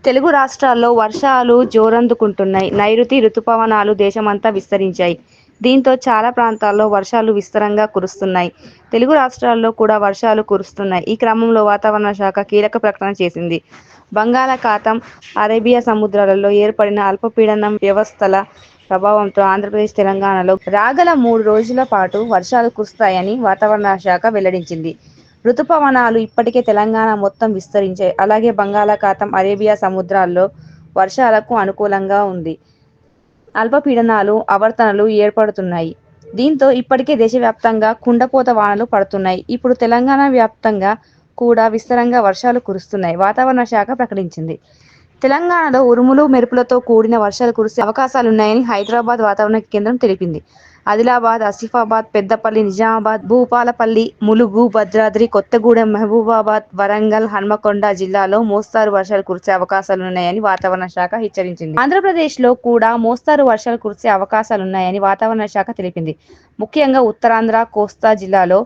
తెలుగు రాష్ట్రాల్లో వర్షాలు జోరందుకుంటున్నాయి. నైరుతి రుతుపవనాలు దేశమంతా విస్తరించాయి. దీంతో చాలా ప్రాంతాల్లో వర్షాలు విస్తారంగా కురుస్తున్నాయి. తెలుగు రాష్ట్రాల్లో కూడా వర్షాలు కురుస్తున్నాయి. ఈ క్రమంలో వాతావరణ శాఖ కీలక ప్రకటన చేసింది. బంగాళాఖాతం, అరేబియా సముద్రాలలో ఏర్పడిన అల్పపీడనం వ్యవస్థల ప్రభావంతో ఆంధ్రప్రదేశ్, తెలంగాణలో రాగల 3 రోజుల పాటు వర్షాలు కురుస్తాయని వాతావరణ శాఖ వెల్లడించింది. రుతుపవనాలు ఇప్పటికే తెలంగాణ మొత్తం విస్తరించాయి. అలాగే బంగాళాఖాతం, అరేబియా సముద్రాల్లో వర్షాలకు అనుకూలంగా ఉంది. అల్పపీడనాలు, ఆవర్తనాలు ఏర్పడుతున్నాయి. దీంతో ఇప్పటికే దేశవ్యాప్తంగా కుండపోత వానలు పడుతున్నాయి. ఇప్పుడు తెలంగాణ వ్యాప్తంగా కూడా విస్తారంగా వర్షాలు కురుస్తున్నాయి. వాతావరణ శాఖ ప్రకటించింది. తెలంగాణలో ఉరుములు, మెరుపులతో కూడిన వర్షాలు కురిసే అవకాశాలున్నాయని హైదరాబాద్ వాతావరణ కేంద్రం తెలిపింది. ఆదిలాబాద్, ఆసిఫాబాద్, పెద్దపల్లి, నిజామాబాద్, భూపాలపల్లి, ములుగు, భద్రాద్రి కొత్తగూడెం, మహబూబాబాద్, వరంగల్, హన్మకొండ జిల్లాల్లో మోస్తరు వర్షాలు కురిసే అవకాశాలున్నాయని వాతావరణ శాఖ హెచ్చరించింది. ఆంధ్రప్రదేశ్లో కూడా మోస్తరు వర్షాలు కురిసే అవకాశాలున్నాయని వాతావరణ శాఖ తెలిపింది. ముఖ్యంగా ఉత్తరాంధ్ర, కోస్తా జిల్లాలో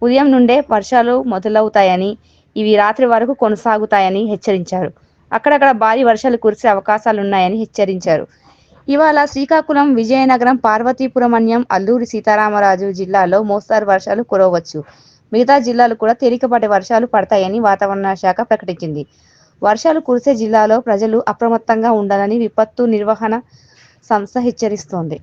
ఉదయం నుండే వర్షాలు మొదలవుతాయని, ఇవి రాత్రి వరకు కొనసాగుతాయని హెచ్చరించారు. అక్కడక్కడ భారీ వర్షాలు కురిసే అవకాశాలున్నాయని హెచ్చరించారు. ఇవాళ శ్రీకాకుళం, విజయనగరం, పార్వతీపురం మన్యం, అల్లూరి సీతారామరాజు జిల్లాల్లో మోస్తరు వర్షాలు కురవవచ్చు. మిగతా జిల్లాలు కూడా తేలికపాటి వర్షాలు పడతాయని వాతావరణ శాఖ ప్రకటించింది. వర్షాలు కురిసే జిల్లాలో ప్రజలు అప్రమత్తంగా ఉండాలని విపత్తు నిర్వహణ సంస్థ హెచ్చరిస్తోంది.